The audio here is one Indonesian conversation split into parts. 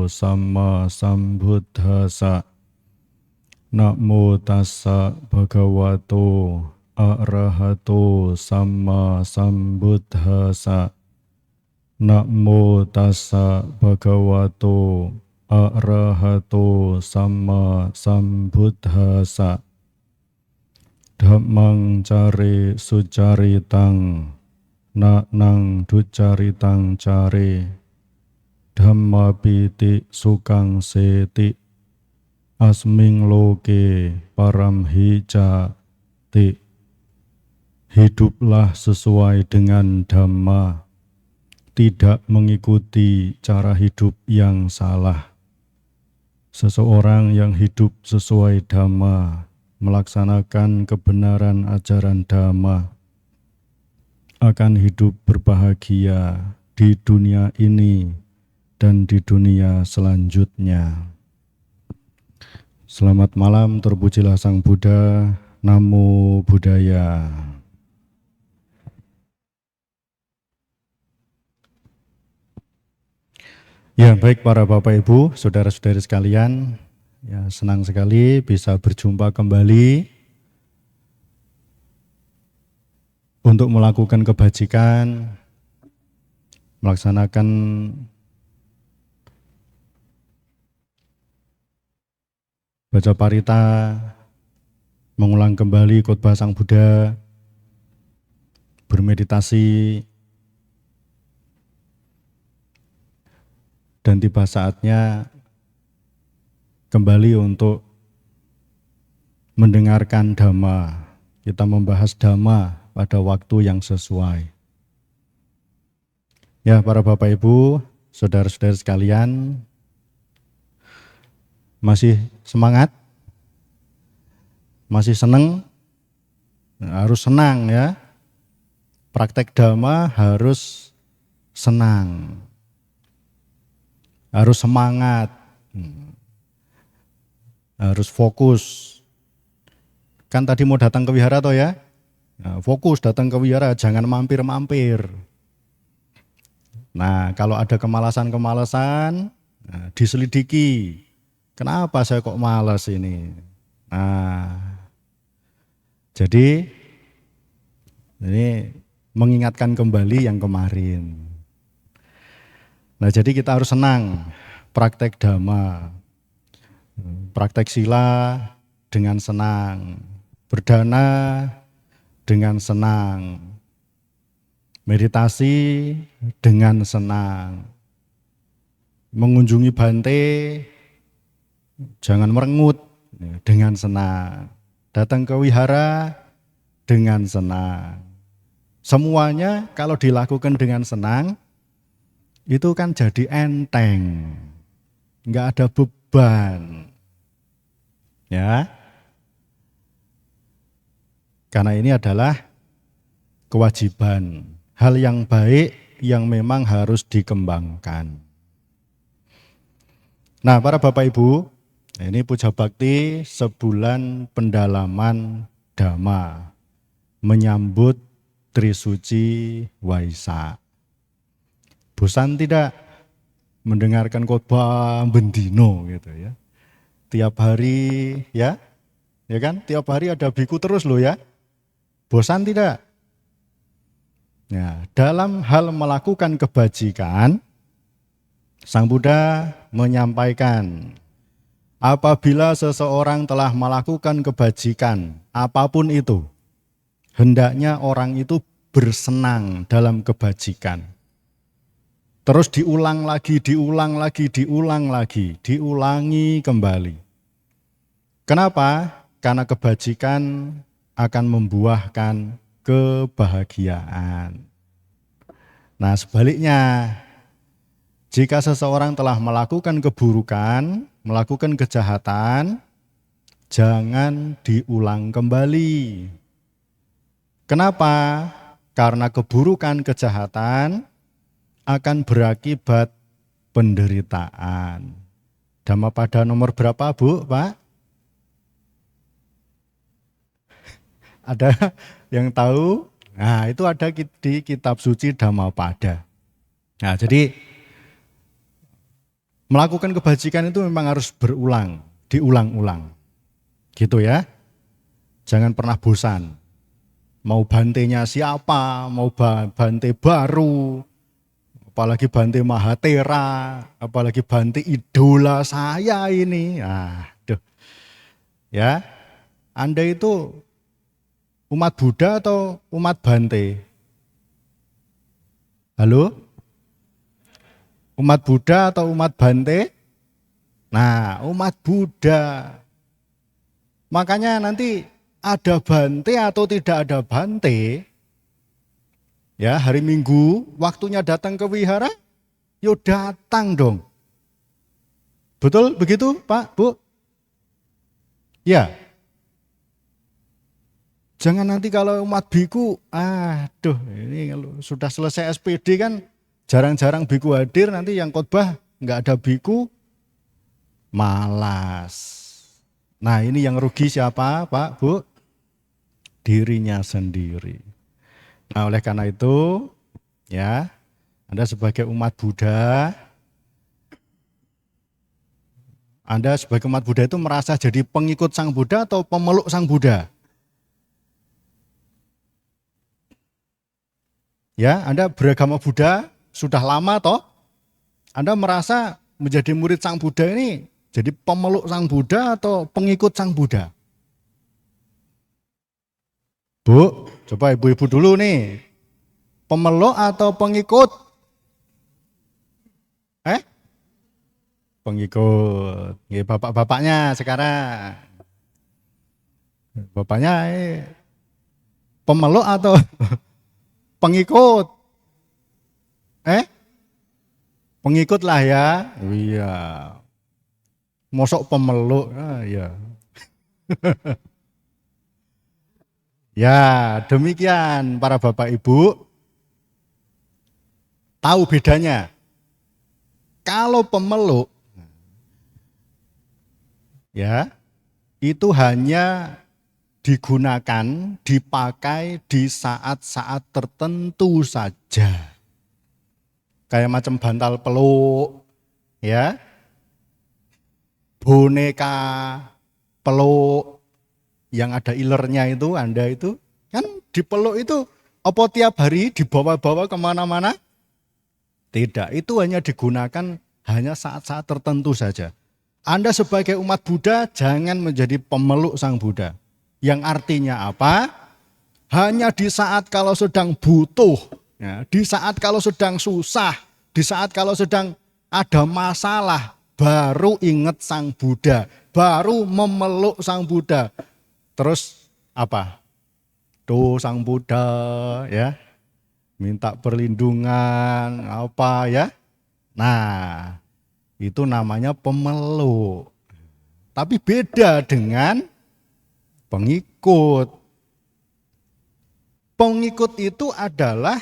Samma Sambuddhassa. Namo tassa bhagavato arahato Samma Sambuddhassa. Namo tassa bhagavato arahato Samma Sambuddhassa. Dhammang care sucaritang nang ducaritang care. Dhamma piti sukang seti asming loke paramhija ti. Hiduplah sesuai dengan Dhamma, tidak mengikuti cara hidup yang salah. Seseorang yang hidup sesuai Dhamma, melaksanakan kebenaran ajaran Dhamma, akan hidup berbahagia di dunia ini dan di dunia selanjutnya. Selamat malam, terpujilah Sang Buddha. Namo Buddhaya. Ya, baik para Bapak Ibu, saudara-saudari sekalian, ya, senang sekali bisa berjumpa kembali untuk melakukan kebajikan, melaksanakan baca parita, mengulang kembali khotbah Sang Buddha, bermeditasi, dan tiba saatnya kembali untuk mendengarkan Dhamma. Kita membahas Dhamma pada waktu yang sesuai. Ya, para Bapak Ibu, saudara-saudari sekalian, masih semangat? Masih senang? Harus senang ya. Praktek Dhamma harus senang. Harus semangat. Harus fokus. Kan tadi mau datang ke wihara toh ya? Nah, fokus datang ke wihara, jangan mampir-mampir. Nah, kalau ada kemalasan-kemalasan, nah, diselidiki. Kenapa saya kok malas ini? Nah, jadi ini mengingatkan kembali yang kemarin. Nah, jadi kita harus senang praktek Dhamma. Praktek sila dengan senang. Berdana dengan senang. Meditasi dengan senang. Mengunjungi Bante jangan merengut, dengan senang. Datang ke wihara dengan senang. Semuanya kalau dilakukan dengan senang, itu kan jadi enteng. Enggak ada beban. Ya. Karena ini adalah kewajiban. Hal yang baik yang memang harus dikembangkan. Nah, para Bapak Ibu, ini Puja Bakti sebulan pendalaman Dhamma menyambut Trisuci Waisak. Bosan tidak mendengarkan khotbah bendino gitu ya. Tiap hari ya kan? Tiap hari ada biku terus loh ya. Bosan tidak? Ya, dalam hal melakukan kebajikan, Sang Buddha menyampaikan, apabila seseorang telah melakukan kebajikan, apapun itu, hendaknya orang itu bersenang dalam kebajikan. Terus diulang lagi, diulangi kembali. Kenapa? Karena kebajikan akan membuahkan kebahagiaan. Nah, sebaliknya, jika seseorang telah melakukan keburukan, melakukan kejahatan, jangan diulang kembali. Kenapa? Karena keburukan kejahatan akan berakibat penderitaan. Dhammapada nomor berapa, Bu, Pak? Ada yang tahu? Nah, itu ada di kitab suci Dhammapada. Nah, jadi Melakukan kebajikan itu memang harus berulang, diulang-ulang. Gitu ya. Jangan pernah bosan. Mau bantenya siapa, mau bante baru, apalagi bante Mahatera, apalagi bante idola saya ini. Aduh. Ya. Anda itu umat Buddha atau umat bante? Halo? Umat Buddha atau umat bante? Nah, umat Buddha. Makanya nanti ada bante atau tidak ada bante, ya hari Minggu waktunya datang ke wihara, yo datang dong. Betul begitu Pak, Bu? Ya. Jangan nanti kalau umat biku, aduh ini kalau sudah selesai SPD kan jarang-jarang biku hadir, nanti yang khotbah nggak ada biku, malas. Nah ini yang rugi siapa Pak, Bu? Dirinya sendiri. Nah oleh karena itu, ya Anda sebagai umat Buddha, Anda sebagai umat Buddha itu merasa jadi pengikut Sang Buddha atau pemeluk Sang Buddha? Ya, Anda beragama Buddha sudah lama toh? Anda merasa menjadi murid Sang Buddha ini jadi pemeluk Sang Buddha atau pengikut Sang Buddha? Bu, coba ibu-ibu dulu nih. Pemeluk atau pengikut? Pengikut. Ya, bapak-bapaknya sekarang. Bapaknya pemeluk atau pengikut? Pengikut lah ya. Iya. Mosok pemeluk. Ya. Ya, demikian para bapak ibu. Tahu bedanya. Kalau pemeluk, ya, itu hanya digunakan, dipakai di saat-saat tertentu saja. Kayak macam bantal peluk, ya, boneka peluk yang ada ilernya itu, Anda itu kan dipeluk itu apa tiap hari dibawa-bawa kemana-mana? Tidak, itu hanya digunakan hanya saat-saat tertentu saja. Anda sebagai umat Buddha jangan menjadi pemeluk Sang Buddha. Yang artinya apa? Hanya di saat kalau sedang butuh, ya, di saat kalau sedang susah, di saat kalau sedang ada masalah, baru ingat Sang Buddha, baru memeluk Sang Buddha. Terus apa? Tuh Sang Buddha, ya, minta perlindungan, apa ya. Nah, itu namanya pemeluk. Tapi beda dengan pengikut. Pengikut itu adalah,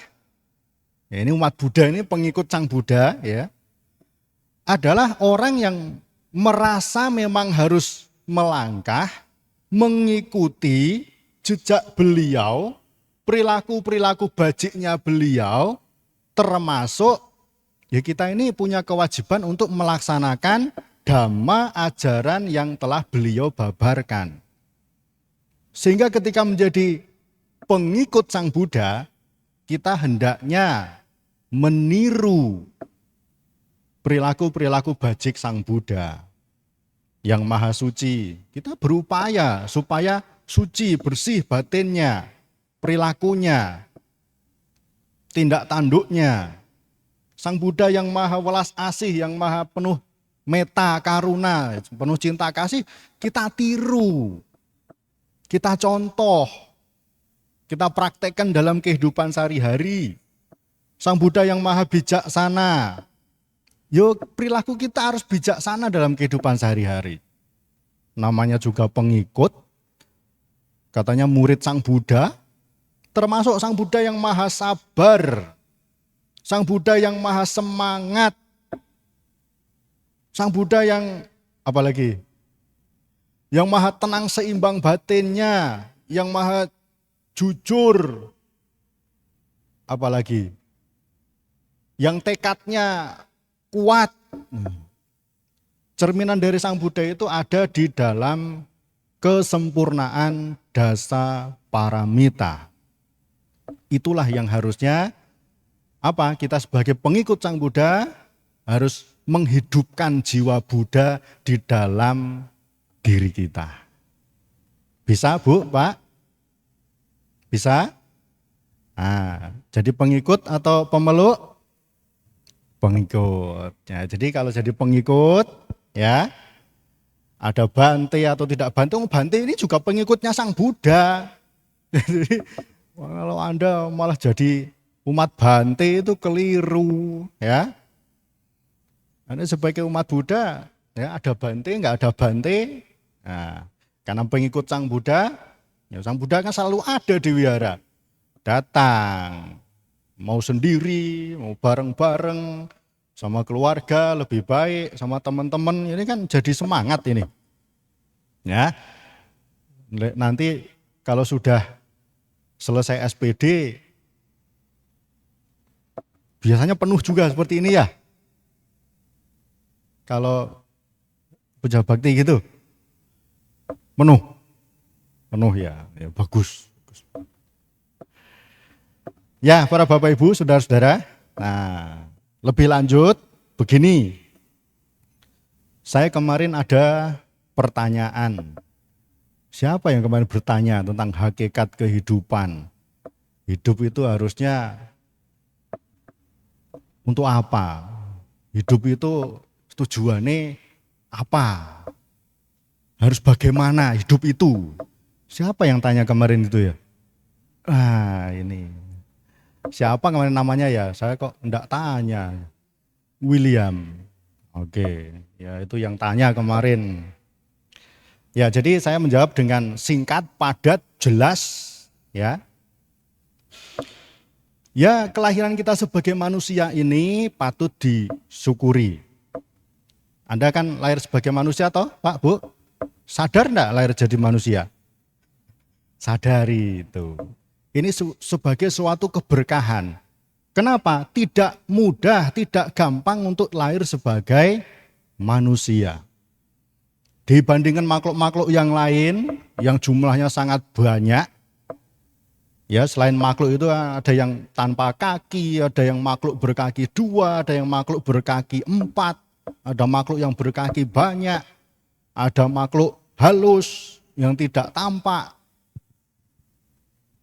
ya ini umat Buddha ini pengikut Sang Buddha, ya, adalah orang yang merasa memang harus melangkah, mengikuti jejak beliau, perilaku-perilaku bajiknya beliau, termasuk ya kita ini punya kewajiban untuk melaksanakan dhamma ajaran yang telah beliau babarkan. Sehingga ketika menjadi pengikut Sang Buddha, kita hendaknya meniru perilaku-perilaku bajik Sang Buddha yang maha suci. Kita berupaya supaya suci, bersih batinnya, perilakunya, tindak tanduknya. Sang Buddha yang maha welas asih, yang maha penuh meta karuna, penuh cinta kasih, kita tiru, kita contoh, kita praktekkan dalam kehidupan sehari-hari. Sang Buddha yang maha bijaksana, yo perilaku kita harus bijaksana dalam kehidupan sehari-hari. Namanya juga pengikut, katanya murid Sang Buddha, termasuk Sang Buddha yang maha sabar, Sang Buddha yang maha semangat, Sang Buddha yang apalagi? Yang maha tenang seimbang batinnya, yang maha jujur, apalagi? Yang tekadnya kuat. cerminan dari Sang Buddha itu ada di dalam kesempurnaan dasa paramita. Itulah yang harusnya kita sebagai pengikut Sang Buddha harus menghidupkan jiwa Buddha di dalam diri kita. Bisa Bu, Pak? Bisa? Nah, jadi pengikut atau pemeluk? Pengikut. Ya, jadi kalau jadi pengikut, ya ada Bante atau tidak Bante, Bante ini juga pengikutnya Sang Buddha. Jadi kalau Anda malah jadi umat Bante itu keliru, ya. Anda sebagai umat Buddha, ya ada Bante, nggak ada Bante. Nah, karena pengikut Sang Buddha, ya Sang Buddha kan selalu ada di wihara. Datang, mau sendiri, mau bareng-bareng, sama keluarga lebih baik, sama teman-teman, ini kan jadi semangat ini. Ya, nanti kalau sudah selesai SPD, biasanya penuh juga seperti ini ya. Kalau puja bakti gitu, penuh ya bagus. Ya, para Bapak Ibu, saudara-saudara. Nah, lebih lanjut begini. Saya kemarin ada pertanyaan. Siapa yang kemarin bertanya tentang hakikat kehidupan? Hidup itu harusnya untuk apa? Hidup itu tujuannya apa? Harus bagaimana hidup itu? Siapa yang tanya kemarin itu ya? Ini. Siapa kemarin namanya ya? Saya kok enggak tanya. William. Oke, ya itu yang tanya kemarin. Ya, jadi saya menjawab dengan singkat, padat, jelas, ya. Ya, kelahiran kita sebagai manusia ini patut disyukuri. Anda kan lahir sebagai manusia toh, Pak, Bu? Sadar enggak lahir jadi manusia? Sadari itu. Ini sebagai suatu keberkahan. Kenapa? Tidak mudah, tidak gampang untuk lahir sebagai manusia. Dibandingkan makhluk-makhluk yang lain, yang jumlahnya sangat banyak, ya selain makhluk itu ada yang tanpa kaki, ada yang makhluk berkaki 2, ada yang makhluk berkaki 4, ada makhluk yang berkaki banyak, ada makhluk halus yang tidak tampak.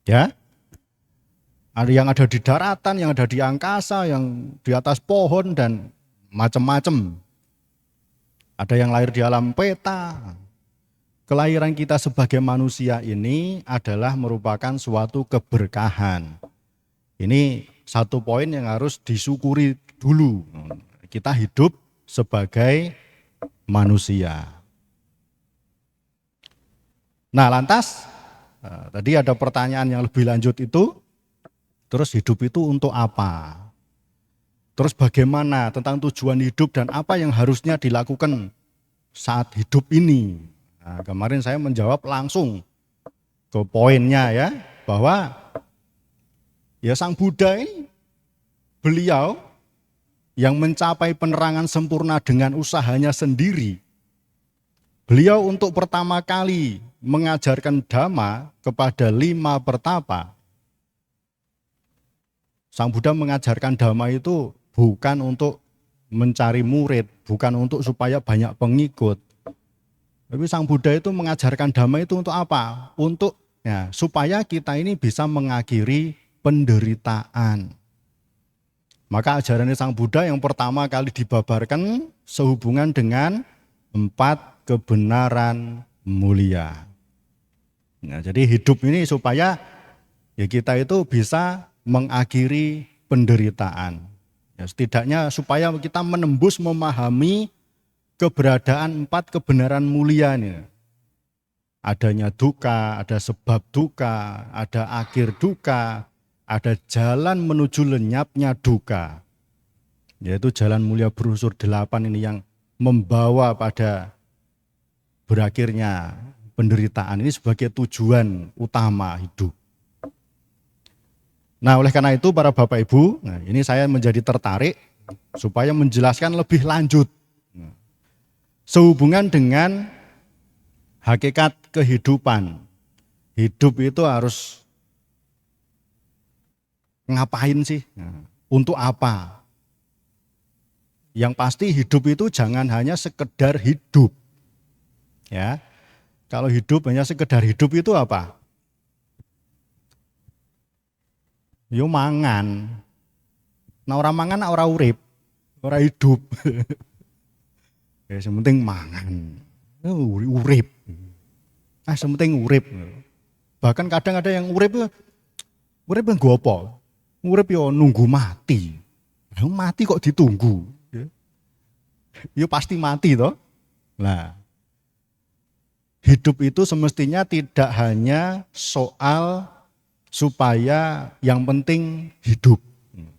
Ya. Ada yang ada di daratan, yang ada di angkasa, yang di atas pohon dan macam-macam. Ada yang lahir di alam peta. Kelahiran kita sebagai manusia ini adalah merupakan suatu keberkahan. Ini satu poin yang harus disyukuri dulu. Kita hidup sebagai manusia. Nah, lantas tadi ada pertanyaan yang lebih lanjut itu, terus hidup itu untuk apa? Terus bagaimana tentang tujuan hidup dan apa yang harusnya dilakukan saat hidup ini? Nah, kemarin saya menjawab langsung ke poinnya ya, bahwa ya Sang Buddha ini, beliau yang mencapai penerangan sempurna dengan usahanya sendiri. Beliau untuk pertama kali mengajarkan Dhamma kepada 5 pertapa. Sang Buddha mengajarkan Dhamma itu bukan untuk mencari murid, bukan untuk supaya banyak pengikut. Tapi Sang Buddha itu mengajarkan Dhamma itu untuk apa? Untuk ya, supaya kita ini bisa mengakhiri penderitaan. Maka ajaran Sang Buddha yang pertama kali dibabarkan sehubungan dengan 4 kebenaran mulia. Nah, jadi hidup ini supaya ya kita itu bisa mengakhiri penderitaan. Ya, setidaknya supaya kita menembus memahami keberadaan 4 kebenaran mulia ini. Adanya duka, ada sebab duka, ada akhir duka, ada jalan menuju lenyapnya duka. Yaitu jalan mulia berunsur 8 ini yang membawa pada berakhirnya penderitaan ini sebagai tujuan utama hidup. Nah, oleh karena itu para Bapak Ibu, ini saya menjadi tertarik supaya menjelaskan lebih lanjut. sehubungan dengan hakikat kehidupan. Hidup itu harus ngapain sih? Untuk apa? Yang pasti hidup itu jangan hanya sekedar hidup. Ya. Kalau hidup hanya sekedar hidup itu apa? Yo mangan. Nah orang mangan orang urip, orang hidup. Ya sementing mangan. Urip. Sementing urip. Bahkan kadang ada yang urip nggo apa? Urip yo nunggu mati. Mati kok ditunggu. Yo pasti mati toh. Nah, hidup itu semestinya tidak hanya soal supaya yang penting hidup.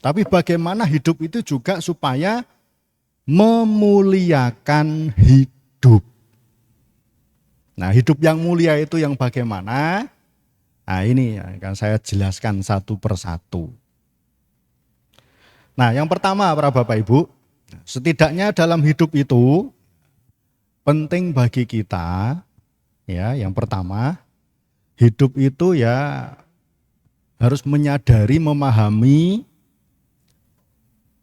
Tapi bagaimana hidup itu juga supaya memuliakan hidup. Nah, hidup yang mulia itu yang bagaimana? Nah, ini akan saya jelaskan satu persatu. Nah, yang pertama para Bapak Ibu, setidaknya dalam hidup itu penting bagi kita, ya, yang pertama, hidup itu ya harus menyadari, memahami,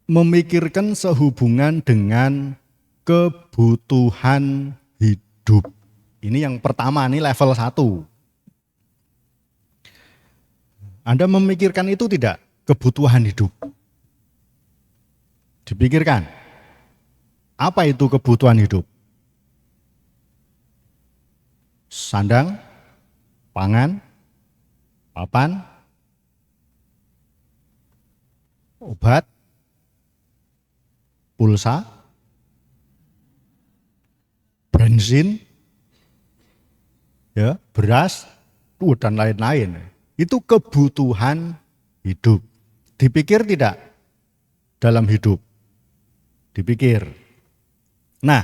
memikirkan sehubungan dengan kebutuhan hidup. Ini yang pertama, ini level 1. Anda memikirkan itu tidak? Kebutuhan hidup. Dipikirkan. Apa itu kebutuhan hidup? Sandang, pangan, papan, obat, pulsa, bensin, ya, beras, dan lain-lain. Itu kebutuhan hidup. Dipikir tidak dalam hidup? Dipikir. Nah,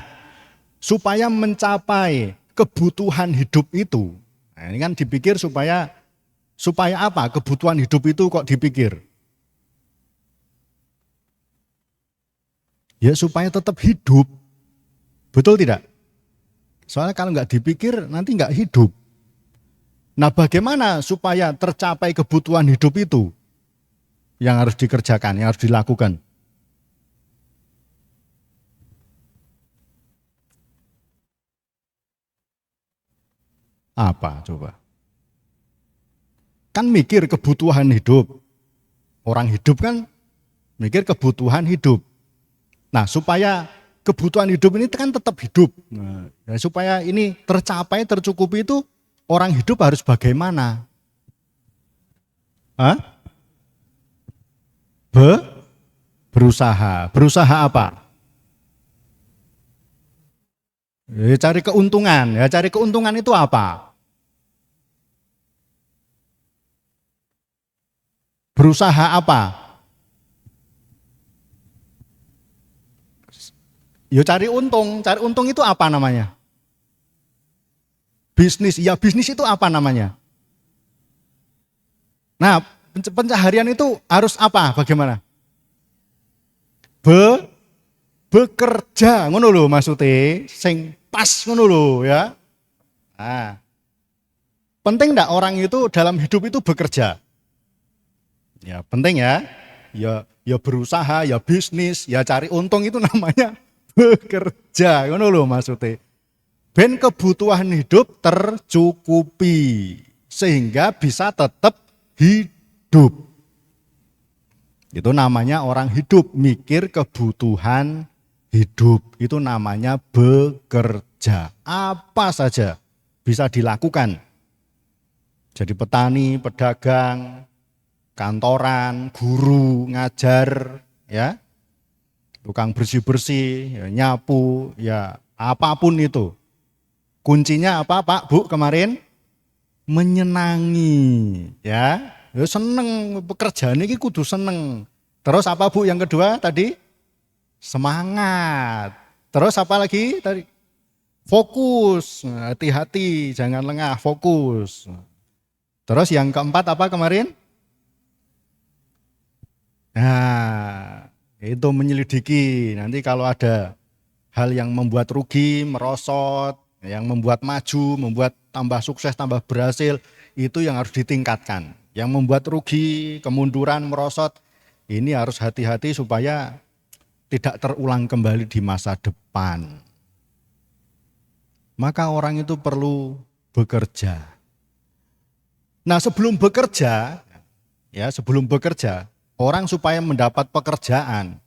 supaya mencapai kebutuhan hidup itu, nah ini kan dipikir supaya apa? Kebutuhan hidup itu kok dipikir? Ya supaya tetap hidup. Betul tidak? Soalnya kalau nggak dipikir nanti nggak hidup. Nah, bagaimana supaya tercapai kebutuhan hidup itu? Yang harus dikerjakan, yang harus dilakukan. Apa coba? Kan mikir kebutuhan hidup. Orang hidup kan mikir kebutuhan hidup. Nah, supaya kebutuhan hidup ini kan tetap hidup. Nah, ya supaya ini tercapai, tercukupi itu orang hidup harus bagaimana? Hah? Berusaha. Berusaha apa? Ya, cari keuntungan. Ya, cari keuntungan itu apa? Berusaha apa? Ya cari untung. Cari untung itu apa namanya? Bisnis. Ya bisnis itu apa namanya? Nah, pencaharian itu harus apa? Bagaimana? Bekerja, ngono lho maksudnya, sing pas ngono lho ya. Nah, penting enggak orang itu dalam hidup itu bekerja? Ya penting ya. Ya berusaha, ya bisnis, ya cari untung itu namanya bekerja, ngono lho maksudnya. Ben kebutuhan hidup tercukupi sehingga bisa tetap hidup. Itu namanya orang hidup, mikir kebutuhan hidup. Itu namanya bekerja. Apa saja bisa dilakukan. Jadi petani, pedagang, kantoran, guru, ngajar, ya, tukang bersih-bersih, ya, nyapu, ya apapun itu. Kuncinya apa Pak, Bu kemarin? Menyenangi, ya. Ya seneng, pekerjaan ini kudu seneng. Terus apa Bu yang kedua tadi? Semangat. Terus apa lagi tadi? Fokus, hati-hati, jangan lengah, fokus. Terus yang keempat apa kemarin? Nah, itu menyelidiki. Nanti kalau ada hal yang membuat rugi, merosot, yang membuat maju, membuat tambah sukses, tambah berhasil, itu yang harus ditingkatkan. Yang membuat rugi, kemunduran, merosot, ini harus hati-hati supaya tidak terulang kembali di masa depan. Maka orang itu perlu bekerja. Nah, sebelum bekerja, orang supaya mendapat pekerjaan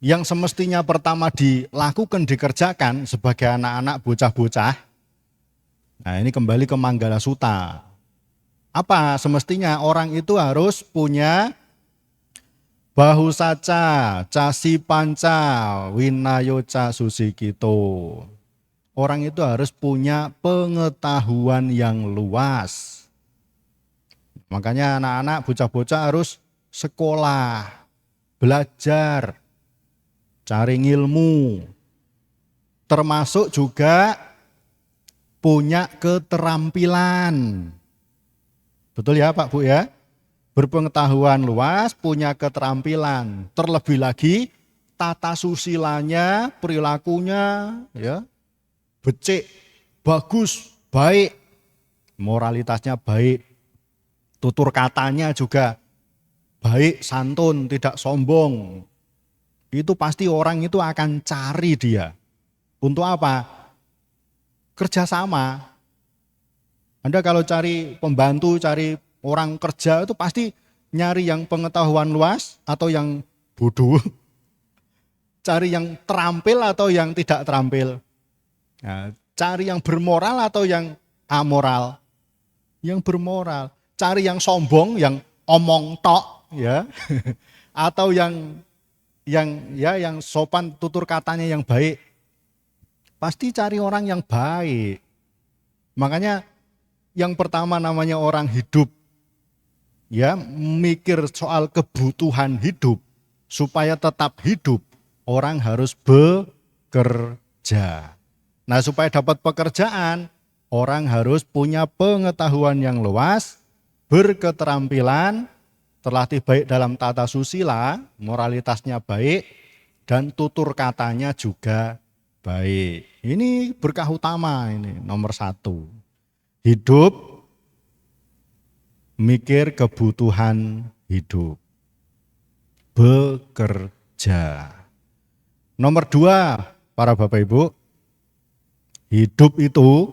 yang semestinya pertama dikerjakan sebagai anak-anak bocah-bocah. Nah, ini kembali ke Manggala Sutta. Apa semestinya orang itu harus punya bahu saca, casi panca, winayoca susikito. Orang itu harus punya pengetahuan yang luas. Makanya anak-anak bocah-bocah harus sekolah, belajar, cari ilmu, termasuk juga punya keterampilan. Betul ya Pak Bu ya? Berpengetahuan luas, punya keterampilan. Terlebih lagi tata susilanya, perilakunya ya becik, bagus, baik. Moralitasnya baik. Tutur katanya juga baik, santun, tidak sombong. Itu pasti orang itu akan cari dia. Untuk apa? Kerjasama. Anda kalau cari pembantu, cari orang kerja itu pasti nyari yang pengetahuan luas atau yang bodoh. Cari yang terampil atau yang tidak terampil. Nah, cari yang bermoral atau yang amoral. Yang bermoral. Cari yang sombong, yang omong tok, ya. Atau yang sopan, tutur katanya yang baik. Pasti cari orang yang baik. Makanya yang pertama namanya orang hidup, ya, mikir soal kebutuhan hidup, supaya tetap hidup, orang harus bekerja. Nah, supaya dapat pekerjaan, orang harus punya pengetahuan yang luas, berketerampilan, terlatih baik dalam tata susila, moralitasnya baik, dan tutur katanya juga baik. Ini berkah utama, ini nomor 1. Hidup, mikir kebutuhan hidup, bekerja. Nomor 2, para Bapak Ibu, hidup itu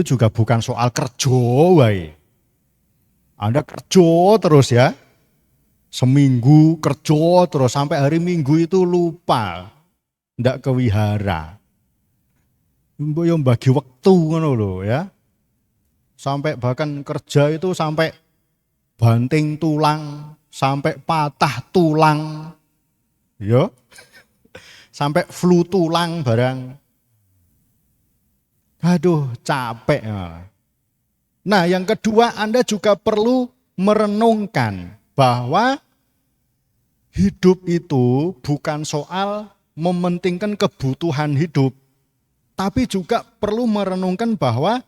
juga bukan soal kerja wae. Anda kerja terus ya, seminggu kerja terus sampai hari Minggu itu lupa, ndak ke wihara. Mbok yo bagi waktu ngono lho ya. Sampai bahkan kerja itu sampai banting tulang, sampai patah tulang. Yo. Sampai flu tulang barang. Aduh, capek. Nah, yang kedua Anda juga perlu merenungkan bahwa hidup itu bukan soal mementingkan kebutuhan hidup, tapi juga perlu merenungkan bahwa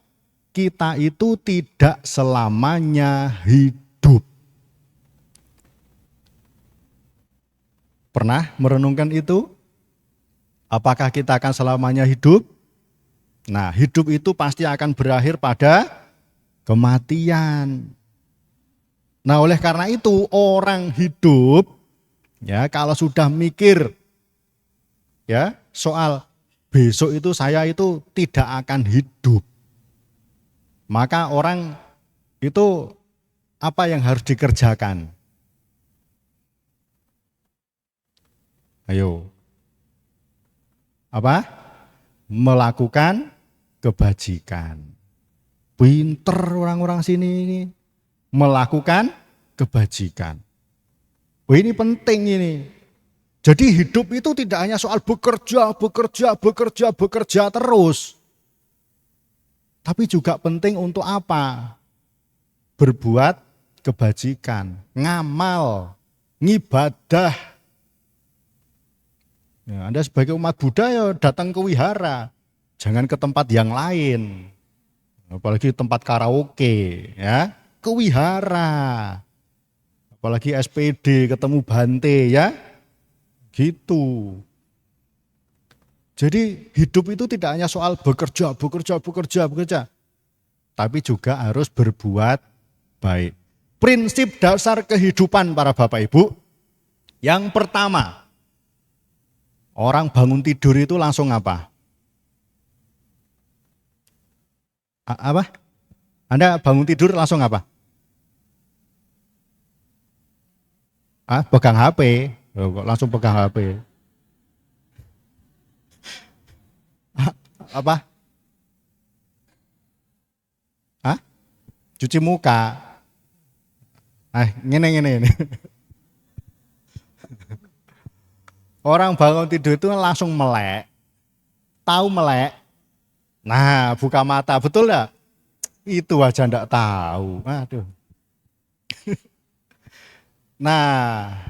kita itu tidak selamanya hidup. Pernah merenungkan itu? Apakah kita akan selamanya hidup? Nah, hidup itu pasti akan berakhir pada kematian. Nah, oleh karena itu orang hidup, ya, kalau sudah mikir ya soal besok itu saya itu tidak akan hidup, maka orang itu apa yang harus dikerjakan? Ayo. Apa? Melakukan kebajikan. Pinter orang-orang sini ini. Melakukan kebajikan. Oh, ini penting ini. Jadi hidup itu tidak hanya soal bekerja terus. Tapi juga penting untuk apa? Berbuat kebajikan, ngamal, ngibadah. Ya, Anda sebagai umat Buddha ya datang ke wihara, jangan ke tempat yang lain. Apalagi tempat karaoke, ya, ke wihara. Apalagi SPD ketemu Bante ya. Gitu. Jadi hidup itu tidak hanya soal bekerja, tapi juga harus berbuat baik. Prinsip dasar kehidupan para Bapak Ibu, yang pertama, orang bangun tidur itu langsung apa? Apa? Anda bangun tidur langsung apa? Pegang HP. Loh, kok langsung pegang HP? Apa? Hah? Cuci muka. Ngene. Orang bangun tidur itu langsung melek. Tahu melek? Nah, buka mata, betul enggak? Itu aja enggak tahu. Aduh. Nah,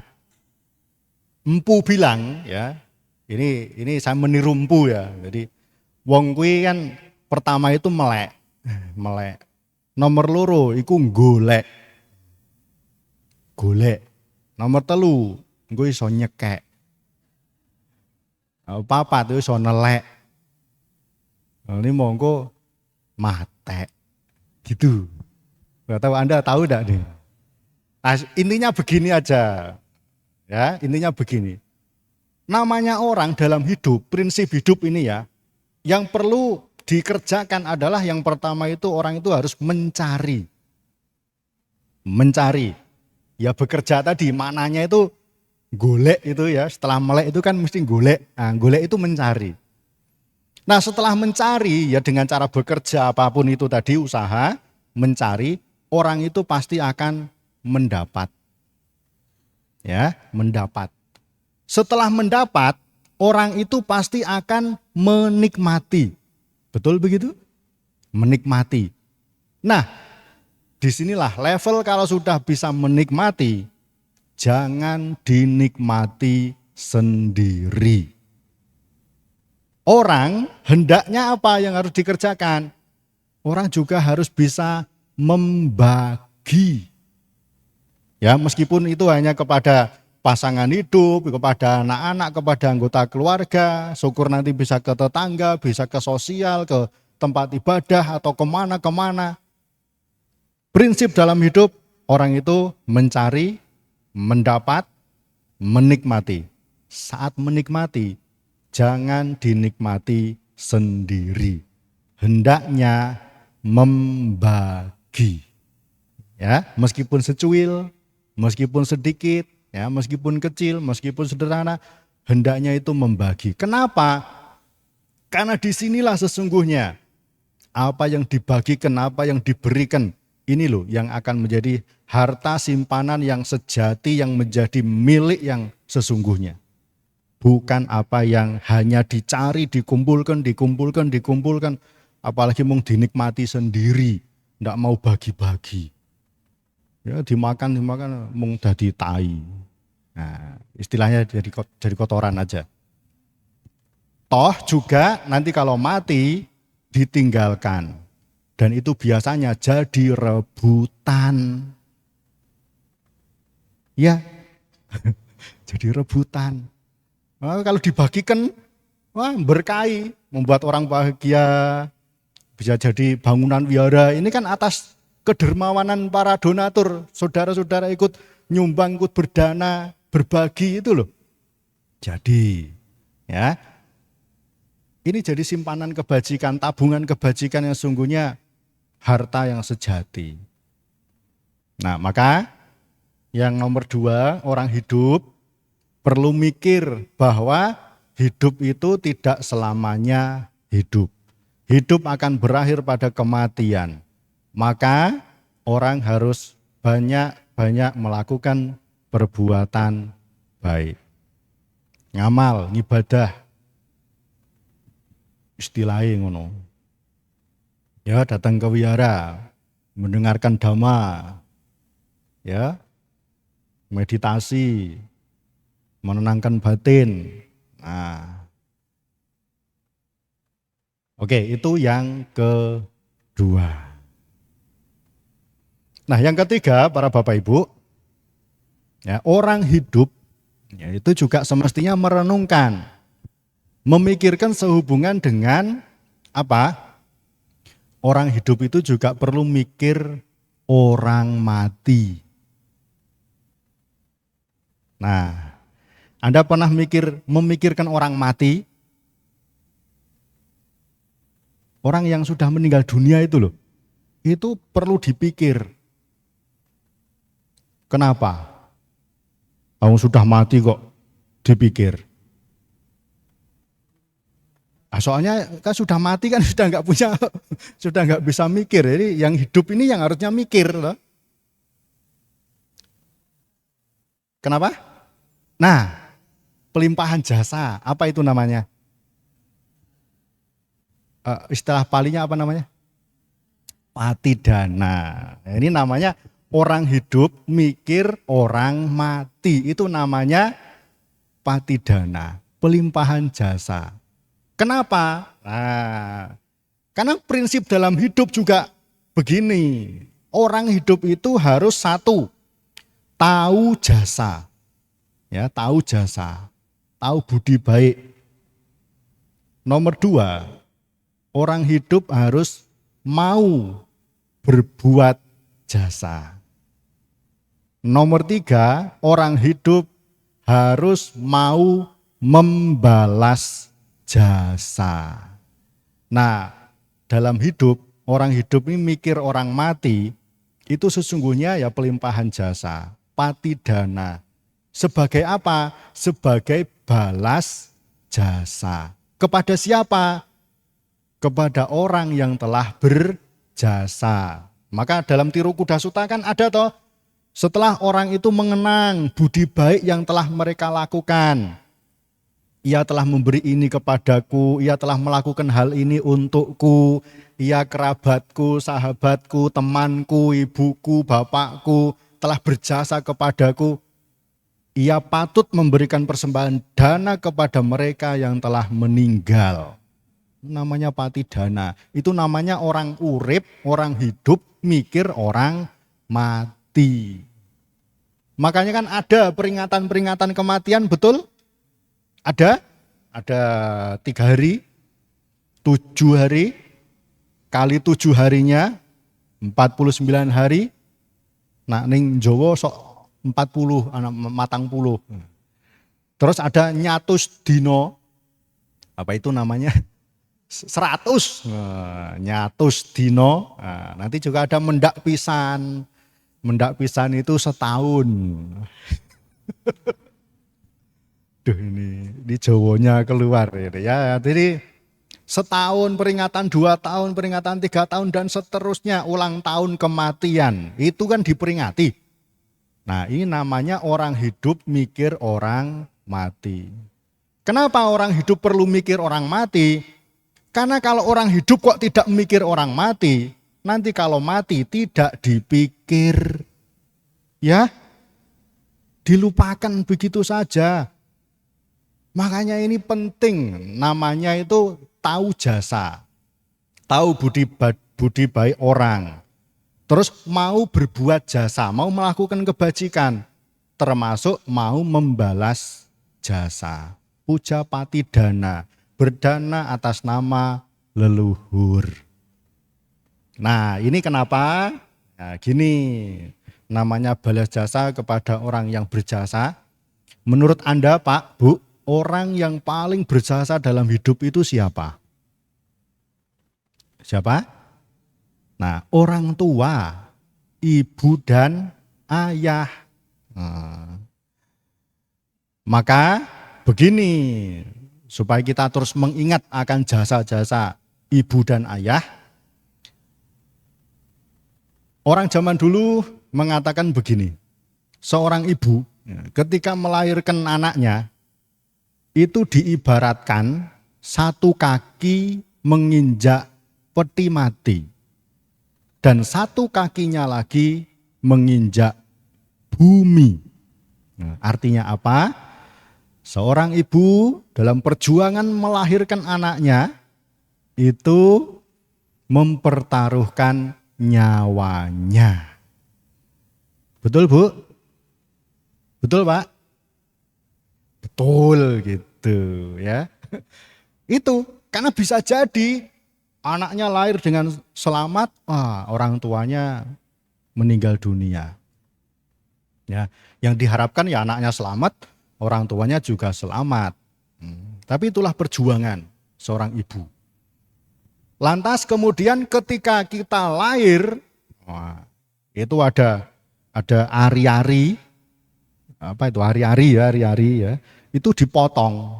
empu bilang ya, ini saya meniru empu ya. Jadi wong kuwi kan pertama itu melek. Melek. Nomor loro iku golek. Golek. Nomor telu engko iso nyekek. Papat itu iso nelek. Ini mongko mate. Gitu. Enggak tahu Anda tahu enggak nih? Nah, intinya begini aja. Ya, intinya begini. Namanya orang dalam hidup, prinsip hidup ini ya, yang perlu dikerjakan adalah yang pertama itu orang itu harus mencari. Mencari. Ya bekerja tadi, maknanya itu golek itu ya, setelah melek itu kan mesti golek. Nah, golek itu mencari. Nah, setelah mencari ya dengan cara bekerja apapun itu tadi usaha, mencari, orang itu pasti akan mendapat. Ya, mendapat. Setelah mendapat, orang itu pasti akan menikmati. Betul begitu? Menikmati. Nah, disinilah level kalau sudah bisa menikmati, jangan dinikmati sendiri. Orang hendaknya apa yang harus dikerjakan? Orang juga harus bisa membagi. Ya, meskipun itu hanya kepada pasangan hidup, kepada anak-anak, kepada anggota keluarga, syukur nanti bisa ke tetangga, bisa ke sosial, ke tempat ibadah atau kemana-kemana. Prinsip dalam hidup orang itu mencari, mendapat, menikmati. Saat menikmati, jangan dinikmati sendiri. Hendaknya membagi. Ya, meskipun secuil, meskipun sedikit, ya, meskipun kecil, meskipun sederhana, hendaknya itu membagi. Kenapa? Karena disinilah sesungguhnya apa yang dibagikan, apa yang diberikan, ini loh yang akan menjadi harta simpanan yang sejati, yang menjadi milik yang sesungguhnya. Bukan apa yang hanya dicari, dikumpulkan, apalagi mau dinikmati sendiri, tidak mau bagi-bagi. Ya dimakan mau dadi tai. Nah, istilahnya jadi kotoran aja. Toh juga nanti kalau mati ditinggalkan. Dan itu biasanya jadi rebutan. Ya. Jadi rebutan. Nah, kalau dibagikan berkahi, membuat orang bahagia, bisa jadi bangunan wihara. Ini kan atas kedermawanan para donatur, saudara-saudara ikut nyumbang, ikut berdana, berbagi itu loh. Jadi, ya, ini jadi simpanan kebajikan, tabungan kebajikan yang sungguhnya harta yang sejati. Nah, maka yang nomor 2, orang hidup perlu mikir bahwa hidup itu tidak selamanya hidup. Hidup akan berakhir pada kematian. Maka orang harus banyak-banyak melakukan perbuatan baik. Ngamal, ngibadah. Istilahnya ngono. Ya, datang ke wihara, mendengarkan dhamma. Ya. Meditasi, menenangkan batin. Nah. Oke, itu yang kedua. Nah, yang ketiga, para Bapak Ibu, ya, orang hidup Ya, itu juga semestinya merenungkan, memikirkan sehubungan dengan apa? Orang hidup itu juga perlu mikir orang mati. Nah, Anda pernah memikirkan orang mati? Orang yang sudah meninggal dunia itu loh. Itu perlu dipikir. Kenapa? Kamu sudah mati kok dipikir. Nah, soalnya kan sudah mati kan sudah nggak punya, sudah nggak bisa mikir. Jadi yang hidup ini yang harusnya mikir loh. Kenapa? Nah, pelimpahan jasa, apa itu namanya? Istilah palinya apa namanya? Patidana. Nah, ini namanya orang hidup mikir orang mati. Itu namanya patidana, pelimpahan jasa. Kenapa? Nah, karena prinsip dalam hidup juga begini. Orang hidup itu harus satu, tahu jasa. Ya, tahu jasa, tahu budi baik. Nomor dua, orang hidup harus mau berbuat jasa. Nomor tiga, orang hidup harus mau membalas jasa. Nah, dalam hidup, orang hidup ini mikir orang mati, itu sesungguhnya ya pelimpahan jasa, patidana. Sebagai apa? Sebagai balas jasa. Kepada siapa? Kepada orang yang telah berjasa. Maka dalam Tiru Kuda Sutta kan ada toh, setelah orang itu mengenang budi baik yang telah mereka lakukan. Ia telah memberi ini kepadaku, ia telah melakukan hal ini untukku, ia kerabatku, sahabatku, temanku, ibuku, bapakku, telah berjasa kepadaku. Ia patut memberikan persembahan dana kepada mereka yang telah meninggal. Namanya patidana. Itu namanya orang urip, orang hidup, mikir orang mati. Makanya kan ada peringatan-peringatan kematian, betul? Ada 3 hari, 7 hari, kali 7 harinya, 49 hari. Nah, ning Jawa sok 40, matang puluh. Terus ada nyatus dino, apa itu namanya? 100, nyatus dino. Nah, nanti juga ada mendak pisan. Mendak pisan itu setahun. Duh, ini di Jawanya keluar ya. Jadi setahun peringatan, 2 tahun peringatan, 3 tahun dan seterusnya, ulang tahun kematian. Itu kan diperingati. Nah, ini namanya orang hidup mikir orang mati. Kenapa orang hidup perlu mikir orang mati? Karena kalau orang hidup kok tidak mikir orang mati, nanti kalau mati tidak dipikir. Ya, dilupakan begitu saja. Makanya ini penting, namanya itu tahu jasa. Tahu budi baik orang. Terus mau berbuat jasa, mau melakukan kebajikan, termasuk mau membalas jasa. Puja patidana, berdana atas nama leluhur. Nah, ini kenapa? Nah, gini, namanya balas jasa kepada orang yang berjasa. Menurut Anda, Pak, Bu, orang yang paling berjasa dalam hidup itu siapa? Siapa? Nah, orang tua, ibu dan ayah. Nah, maka begini, supaya kita terus mengingat akan jasa-jasa ibu dan ayah. Orang zaman dulu mengatakan begini, seorang ibu ketika melahirkan anaknya, itu diibaratkan satu kaki menginjak peti mati. Dan satu kakinya lagi menginjak bumi. Nah, artinya apa? Seorang ibu dalam perjuangan melahirkan anaknya itu mempertaruhkan nyawanya. Betul, Bu? Betul, Pak? betul gitu ya. Itu karena bisa jadi anaknya lahir dengan selamat, orang tuanya meninggal dunia. Ya, yang diharapkan ya anaknya selamat, orang tuanya juga selamat. Tapi itulah perjuangan seorang ibu. Lantas kemudian ketika kita lahir, itu ada ari-ari, apa itu ari-ari ya, itu dipotong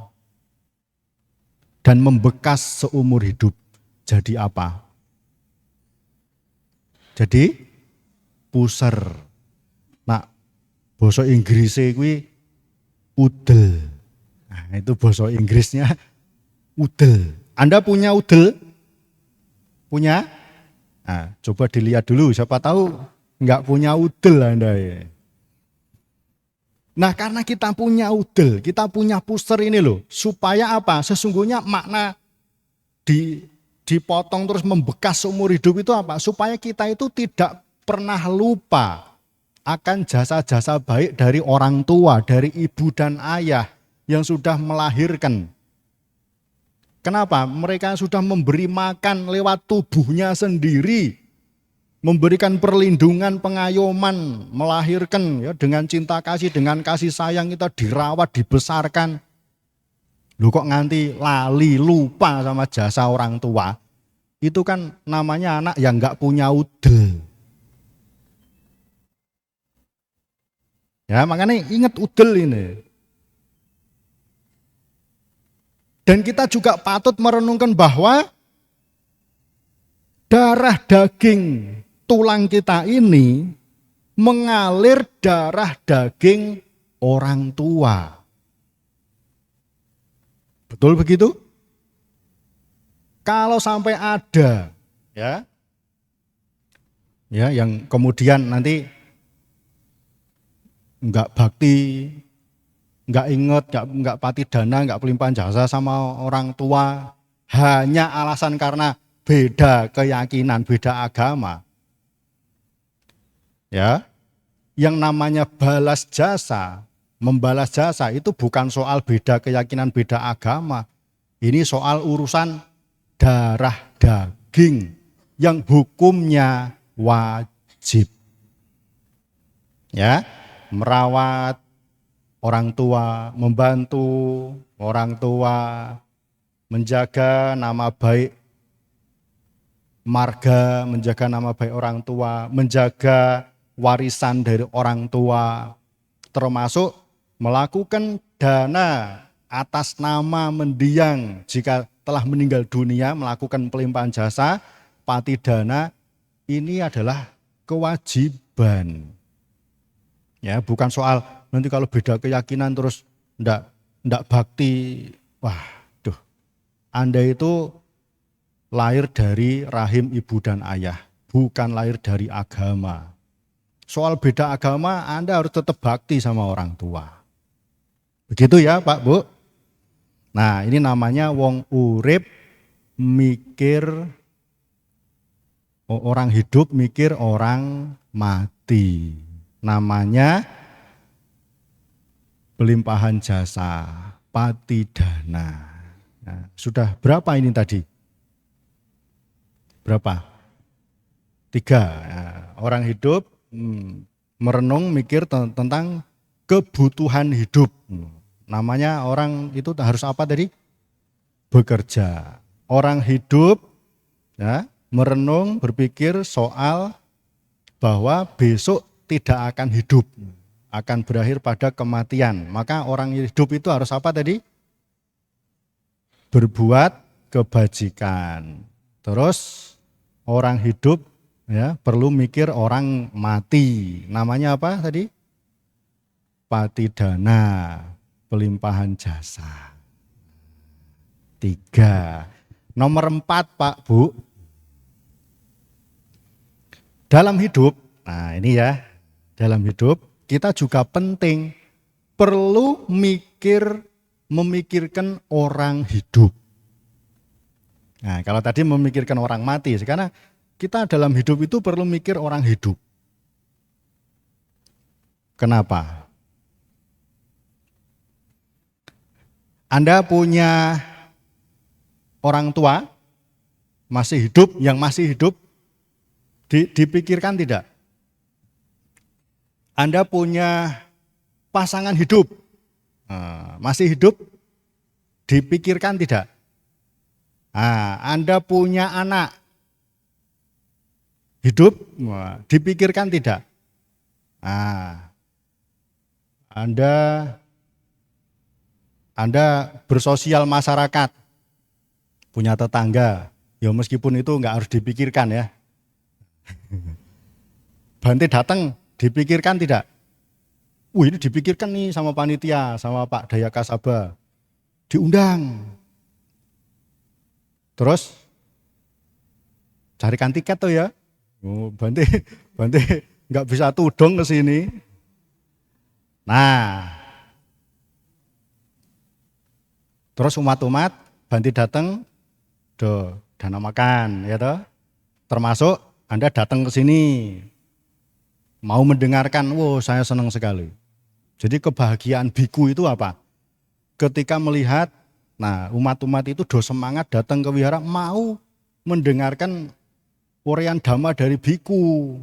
dan membekas seumur hidup. Jadi apa? Jadi puser. Nah, basa Inggrisnya kuwi udel. Nah, itu bahasa Inggrisnya udel. Anda punya udel? Punya? Nah, coba dilihat dulu, siapa tahu nggak punya udel Anda ya. Nah, karena kita punya udel, kita punya puser ini loh, supaya apa? Sesungguhnya makna dipotong terus membekas seumur hidup itu apa? Supaya kita itu tidak pernah lupa akan jasa-jasa baik dari orang tua, dari ibu dan ayah yang sudah melahirkan. Kenapa? Mereka sudah memberi makan lewat tubuhnya sendiri, memberikan perlindungan, pengayoman, melahirkan ya dengan cinta kasih, dengan kasih sayang kita dirawat, dibesarkan. Lu kok nganti lali, lupa sama jasa orang tua? Itu kan namanya anak yang nggak punya udel. Ya makanya ingat udel ini. Dan kita juga patut merenungkan bahwa darah daging tulang kita ini mengalir darah daging orang tua. Betul begitu? Kalau sampai ada ya yang kemudian nanti enggak bakti, enggak ingat, enggak pati dana, enggak pelimpahan jasa sama orang tua, hanya alasan karena beda keyakinan, beda agama. Ya, yang namanya balas jasa, membalas jasa itu bukan soal beda keyakinan, beda agama. Ini soal urusan darah daging yang hukumnya wajib. Ya, merawat orang tua, membantu orang tua, menjaga nama baik marga, menjaga nama baik orang tua, menjaga warisan dari orang tua, termasuk melakukan dana atas nama mendiang jika telah meninggal dunia, melakukan pelimpahan jasa, pati dana, ini adalah kewajiban. Ya, bukan soal nanti kalau beda keyakinan terus ndak bakti. Wah, Anda itu lahir dari rahim ibu dan ayah, bukan lahir dari agama. Soal beda agama, Anda harus tetap bakti sama orang tua. Begitu ya Pak, Bu? Nah, ini namanya wong urip mikir, orang hidup mikir orang mati. Namanya pelimpahan jasa, pati dana. Nah, sudah berapa ini tadi? Berapa? 3. Nah, orang hidup merenung mikir tentang kebutuhan hidup. Namanya orang itu harus apa tadi? Bekerja. Orang hidup ya, merenung berpikir soal bahwa besok tidak akan hidup, akan berakhir pada kematian. Maka orang hidup itu harus apa tadi? Berbuat kebajikan. Terus orang hidup ya perlu mikir orang mati. Namanya apa tadi? Pati dana, pelimpahan jasa. 3. Nomor 4 Pak, Bu. Dalam hidup, nah ini ya, dalam hidup kita juga penting perlu memikirkan orang hidup. Nah, kalau tadi memikirkan orang mati, sekarang kita dalam hidup itu perlu mikir orang hidup. Kenapa? Anda punya orang tua masih hidup, yang masih hidup, dipikirkan tidak? Anda punya pasangan hidup, masih hidup, dipikirkan tidak? Anda punya anak hidup, dipikirkan tidak? Anda bersosial masyarakat, punya tetangga, ya meskipun itu nggak harus dipikirkan ya. Bante datang, dipikirkan tidak? Ini dipikirkan nih sama panitia, sama Pak Dayaka Sabha. Diundang. Terus carikan tiket tuh ya. Bante nggak bisa tudong ke sini. Nah, terus umat-umat Bante datang, dana makan, ya toh. Termasuk Anda datang ke sini, mau mendengarkan, saya senang sekali. Jadi kebahagiaan biku itu apa? Ketika melihat, umat-umat itu semangat datang ke wihara, mau mendengarkan uraian dhamma dari biku.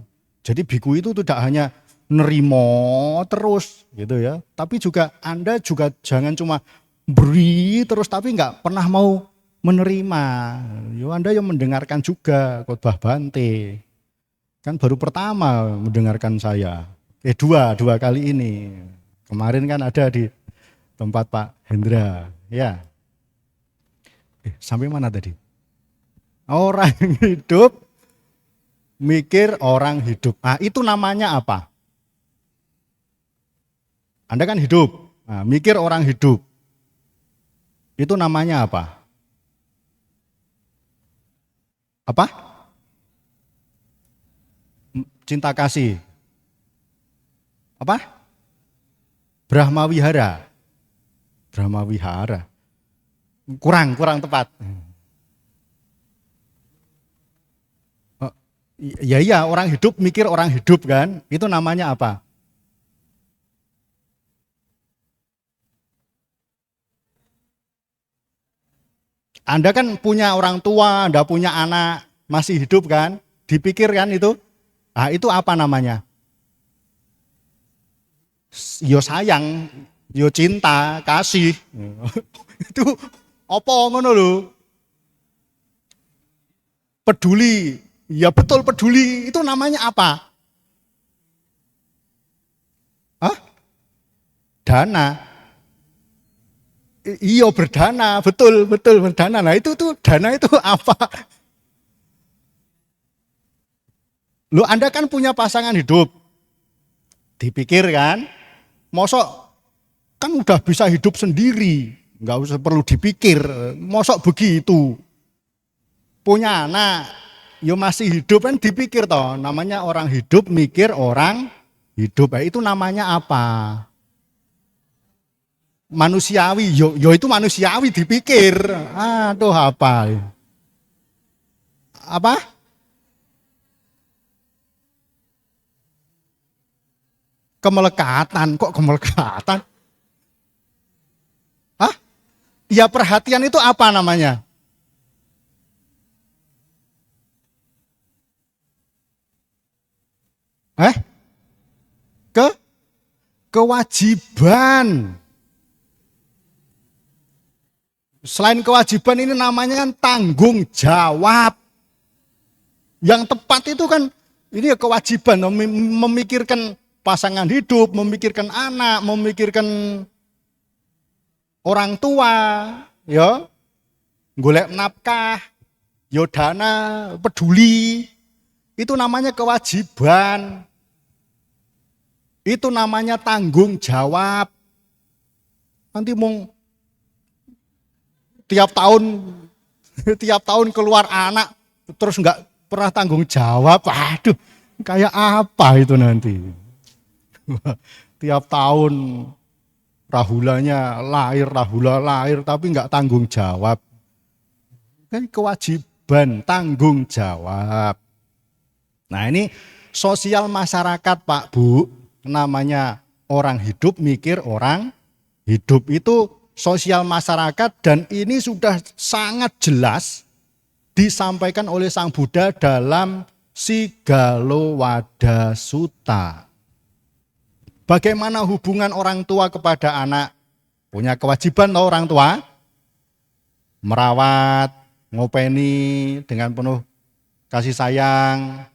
Jadi biku itu tidak hanya nerimo terus gitu ya, tapi juga Anda juga jangan cuma beri terus tapi nggak pernah mau menerima. Anda yang mendengarkan juga khotbah Bante. Kan baru pertama mendengarkan saya. Dua kali ini. Kemarin kan ada di tempat Pak Hendra. Ya. Sampai mana tadi? Orang hidup mikir orang hidup. Itu namanya apa? Anda kan hidup, mikir orang hidup. Itu namanya apa? Apa? Cinta kasih. Apa? Brahma Wihara. Brahma Wihara. Kurang tepat. Ya, orang hidup mikir orang hidup kan. Itu namanya apa? Anda kan punya orang tua, Anda punya anak, masih hidup kan? Dipikir kan itu? Itu apa namanya? Yo sayang, yo cinta, kasih. Itu apa ngono lho? Peduli. Ya betul peduli. Itu namanya apa? Dana. Iya berdana, betul berdana. Nah itu tuh dana itu apa? Lo Anda kan punya pasangan hidup, dipikir kan, mosok kan udah bisa hidup sendiri, nggak usah perlu dipikir, mosok begitu. Punya anak, yo masih hidup kan dipikir toh, namanya orang hidup mikir orang hidup, itu namanya apa? Manusiawi, yo itu manusiawi dipikir. Aduh apa? Apa? Kemelekatan, kok kemelekatan? Ya perhatian itu apa namanya? Kewajiban. Selain kewajiban ini namanya kan tanggung jawab. Yang tepat itu kan ini ya kewajiban memikirkan pasangan hidup, memikirkan anak, memikirkan orang tua, ya, golek nafkah, ya dana, peduli. Itu namanya kewajiban. Itu namanya tanggung jawab. Nanti mau tiap tahun keluar anak terus nggak pernah tanggung jawab, aduh kayak apa itu nanti. Tiap tahun Rahula lahir tapi nggak tanggung jawab. Kan kewajiban tanggung jawab. Nah ini sosial masyarakat Pak Bu, namanya orang hidup mikir orang hidup itu sosial masyarakat, dan ini sudah sangat jelas disampaikan oleh Sang Buddha dalam Sigalowada Sutta. Bagaimana hubungan orang tua kepada anak? Punya kewajiban loh orang tua, merawat, ngopeni dengan penuh kasih sayang,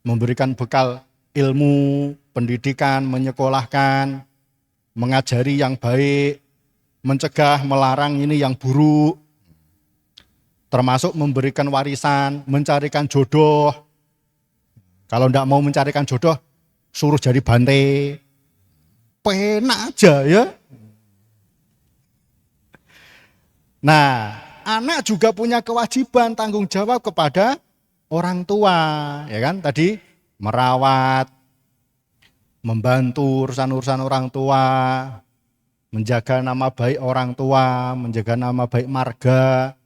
memberikan bekal ilmu, pendidikan, menyekolahkan, mengajari yang baik, mencegah, melarang ini yang buruk, termasuk memberikan warisan, mencarikan jodoh. Kalau tidak mau mencarikan jodoh, suruh jadi bante. Penak aja ya. Nah, anak juga punya kewajiban tanggung jawab kepada orang tua, ya kan? Tadi merawat, membantu urusan-urusan orang tua, menjaga nama baik orang tua, menjaga nama baik marga,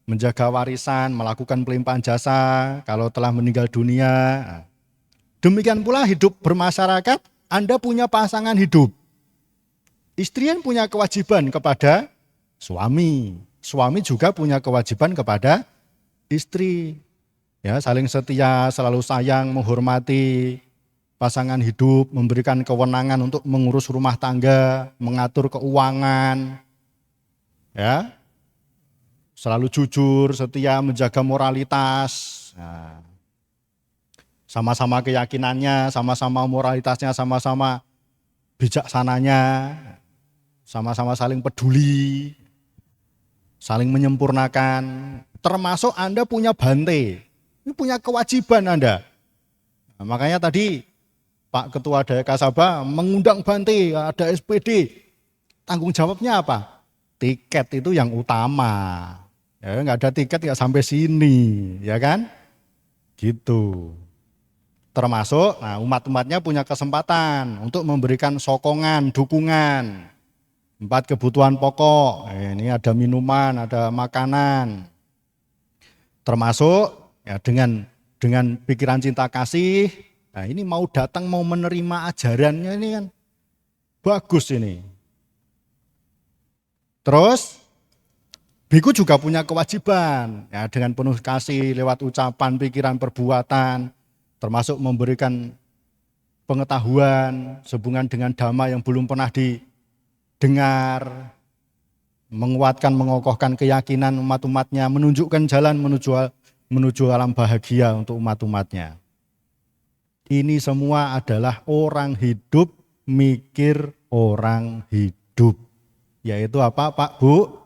menjaga warisan, melakukan pelimpahan jasa kalau telah meninggal dunia. Demikian pula hidup bermasyarakat, Anda punya pasangan hidup. Istri punya kewajiban kepada suami. Suami juga punya kewajiban kepada istri. Ya, saling setia, selalu sayang, menghormati pasangan hidup, memberikan kewenangan untuk mengurus rumah tangga, mengatur keuangan. Ya. Selalu jujur, setia, menjaga moralitas. Nah, sama-sama keyakinannya, sama-sama moralitasnya, sama-sama bijaksananya, sama-sama saling peduli, saling menyempurnakan. Termasuk Anda punya bante, ini punya kewajiban Anda. Nah, makanya tadi Pak Ketua Daya Kasaba mengundang bante, ada SPD. Tanggung jawabnya apa? Tiket itu yang utama. Ya, nggak ada tiket nggak sampai sini, ya kan? Gitu. Termasuk nah, umat-umatnya punya kesempatan untuk memberikan sokongan, dukungan. 4 kebutuhan pokok, ini ada minuman, ada makanan. Termasuk ya, dengan pikiran cinta kasih, nah ini mau datang mau menerima ajarannya ini kan bagus ini. Terus biku juga punya kewajiban ya, dengan penuh kasih lewat ucapan, pikiran, perbuatan, termasuk memberikan pengetahuan sehubungan dengan dhamma yang belum pernah didengar, menguatkan, mengokohkan keyakinan umat-umatnya, menunjukkan jalan menuju alam bahagia untuk umat-umatnya. Ini semua adalah orang hidup mikir orang hidup. Yaitu apa Pak Bu?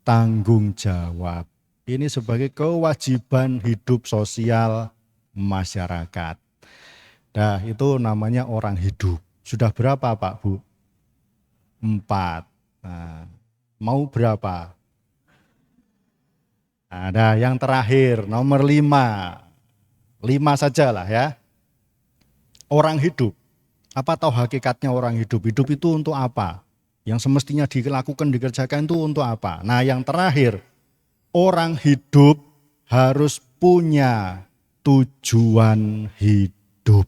Tanggung jawab. Ini sebagai kewajiban hidup sosial masyarakat. Nah, itu namanya orang hidup. Sudah berapa Pak Bu? 4. Nah, mau berapa? Ada yang terakhir, nomor 5. 5 saja lah ya. Orang hidup. Apa tahu hakikatnya orang hidup? Hidup itu untuk apa? Yang semestinya dilakukan, dikerjakan itu untuk apa? Nah, yang terakhir, orang hidup harus punya tujuan hidup.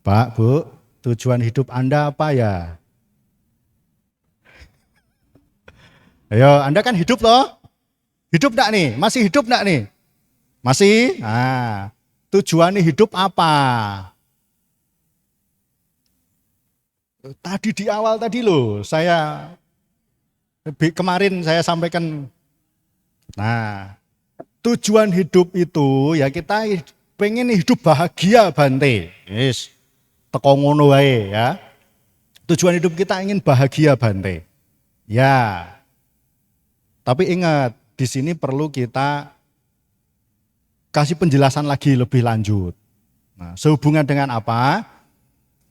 Pak, Bu, tujuan hidup Anda apa ya? Ayo, Anda kan hidup loh. Hidup enggak nih? Masih hidup enggak nih? Masih? Nah, tujuan hidup apa? Tadi di awal tadi loh, kemarin saya sampaikan. Nah, tujuan hidup itu ya kita pengen hidup bahagia Bante. Yes, teko ngono wae ya. Tujuan hidup kita ingin bahagia Bante. Ya. Tapi ingat, di sini perlu kita kasih penjelasan lagi lebih lanjut. Nah, sehubungan dengan apa?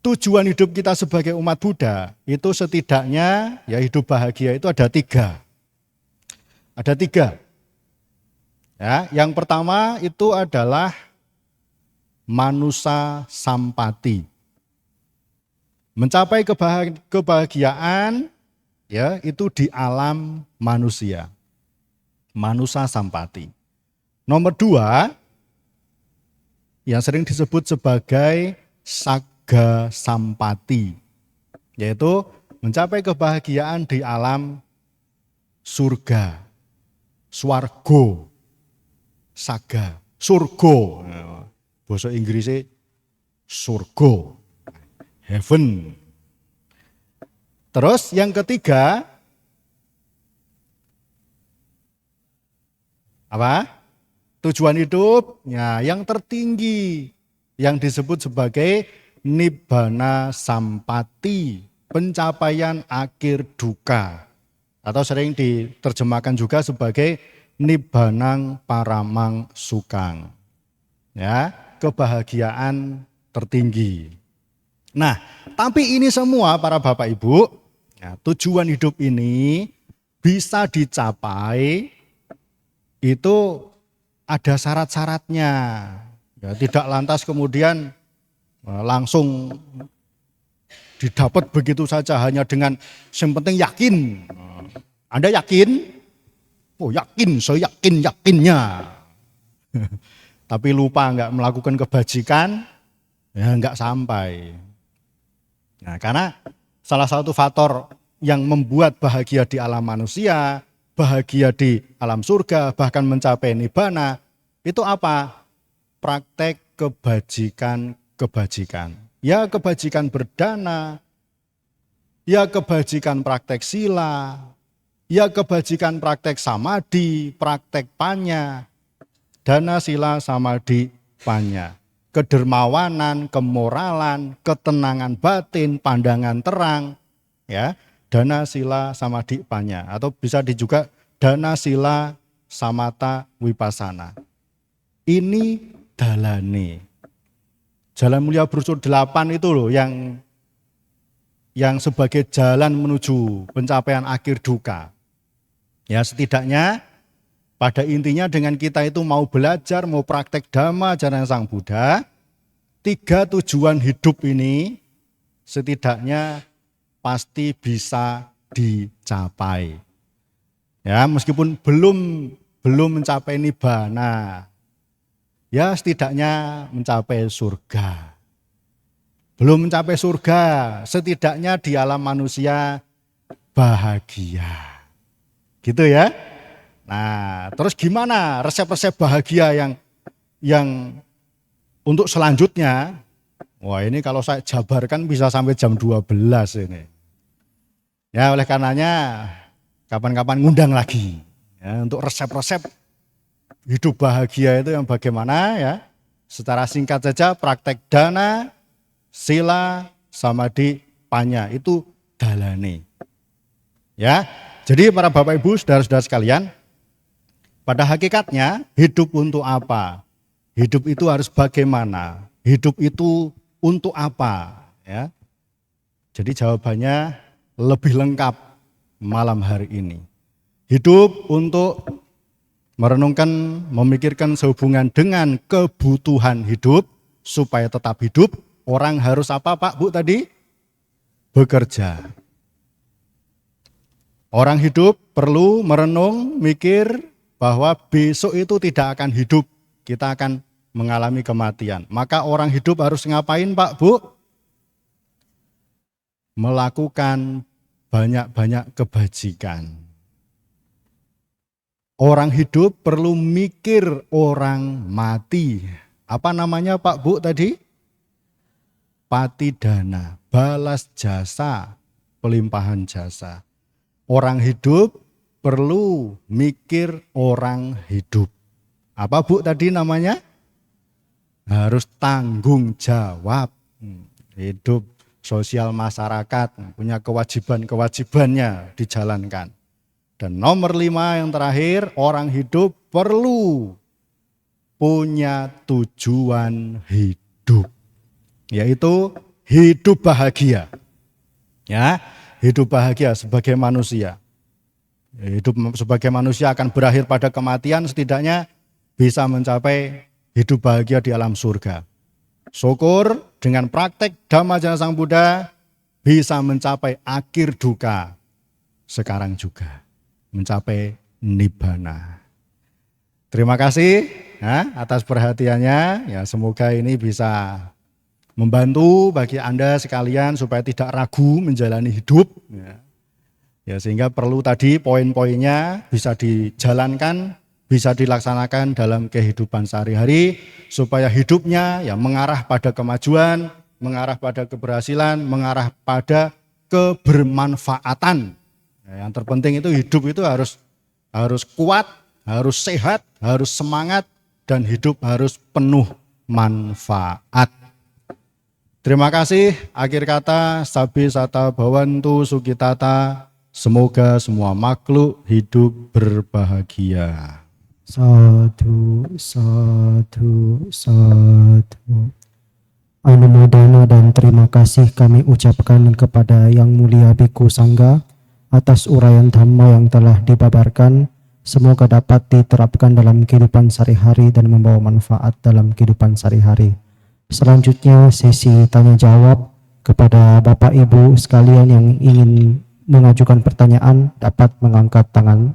Tujuan hidup kita sebagai umat Buddha itu setidaknya ya hidup bahagia itu ada 3. Ada 3. Ya, yang pertama itu adalah manusa sampati. Mencapai kebahagiaan ya itu di alam manusia. Manusa sampati. Nomor 2 yang sering disebut sebagai Sagga Sampati, yaitu mencapai kebahagiaan di alam surga, swarga, saga, surga. Bahasa Inggrisnya surga, heaven. Terus yang ketiga, apa? Tujuan hidup ya, yang tertinggi yang disebut sebagai nibbana sampati, pencapaian akhir duka, atau sering diterjemahkan juga sebagai nibbanang paramang sukang. Ya, kebahagiaan tertinggi. Nah, tapi ini semua para Bapak Ibu, ya, tujuan hidup ini bisa dicapai itu ada syarat-syaratnya. Ya, tidak lantas kemudian langsung didapat begitu saja hanya dengan yang penting yakin. Anda yakin? Oh yakin, saya yakinnya. Tapi lupa nggak melakukan kebajikan, ya nggak sampai. Nah, karena salah satu faktor yang membuat bahagia di alam manusia, bahagia di alam surga, bahkan mencapai nibbana, itu apa? Praktek kebajikan-kebajikan. Ya kebajikan berdana, ya kebajikan praktek sila, ya kebajikan praktek samadhi, praktek panya, dana sila samadhi panya. Kedermawanan, kemoralan, ketenangan batin, pandangan terang, ya, dana sila samadhi panya, atau bisa juga dana sila samata wipasana. Ini dalane. Jalan Mulia Brosur 8 itu loh yang sebagai jalan menuju pencapaian akhir duka. Ya, setidaknya pada intinya dengan kita itu mau belajar, mau praktek Dhamma ajaran Sang Buddha, 3 tujuan hidup ini setidaknya pasti bisa dicapai. Ya, meskipun belum mencapai nibbana, ya setidaknya mencapai surga. Belum mencapai surga, setidaknya di alam manusia bahagia. Gitu ya. Nah, terus gimana resep-resep bahagia yang untuk selanjutnya? Wah, ini kalau saya jabarkan bisa sampai jam 12 ini. Ya, oleh karenanya kapan-kapan ngundang lagi ya, untuk resep-resep hidup bahagia itu yang bagaimana ya. Secara singkat saja, praktek dana, sila, samadhi, panya itu dalane. Ya. Jadi para Bapak Ibu, saudara-saudara sekalian, pada hakikatnya hidup untuk apa? Hidup itu harus bagaimana? Hidup itu untuk apa? Ya. Jadi jawabannya lebih lengkap malam hari ini. Hidup untuk merenungkan, memikirkan sehubungan dengan kebutuhan hidup, supaya tetap hidup, orang harus apa Pak Bu tadi? Bekerja. Orang hidup perlu merenung, mikir bahwa besok itu tidak akan hidup, kita akan mengalami kematian. Maka orang hidup harus ngapain Pak Bu? Melakukan banyak-banyak kebajikan. Orang hidup perlu mikir orang mati. Apa namanya Pak Bu tadi? Patidana, balas jasa, pelimpahan jasa. Orang hidup perlu mikir orang hidup. Apa Bu tadi namanya? Harus tanggung jawab. Hidup sosial masyarakat, punya kewajiban-kewajibannya dijalankan. Dan nomor 5 yang terakhir, orang hidup perlu punya tujuan hidup, yaitu hidup bahagia. Ya, hidup bahagia sebagai manusia. Hidup sebagai manusia akan berakhir pada kematian, setidaknya bisa mencapai hidup bahagia di alam surga. Syukur dengan praktek Dhamma Ajaran Sang Buddha bisa mencapai akhir duka sekarang juga, mencapai nibbana. Terima kasih atas perhatiannya. Ya, semoga ini bisa membantu bagi Anda sekalian supaya tidak ragu menjalani hidup. Ya, sehingga perlu tadi poin-poinnya bisa dijalankan, bisa dilaksanakan dalam kehidupan sehari-hari supaya hidupnya ya mengarah pada kemajuan, mengarah pada keberhasilan, mengarah pada kebermanfaatan. Ya, yang terpenting itu hidup itu harus kuat, harus sehat, harus semangat, dan hidup harus penuh manfaat. Terima kasih. Akhir kata, sabi sata bawantu sukitata. Semoga semua makhluk hidup berbahagia. Sadhu, sadhu, sadhu. Anumodana dan terima kasih kami ucapkan kepada Yang Mulia Bhikkhu Sangga atas uraian dhamma yang telah dibabarkan. Semoga dapat diterapkan dalam kehidupan sehari-hari dan membawa manfaat dalam kehidupan sehari-hari. Selanjutnya sesi tanya jawab kepada Bapak Ibu sekalian yang ingin mengajukan pertanyaan dapat mengangkat tangan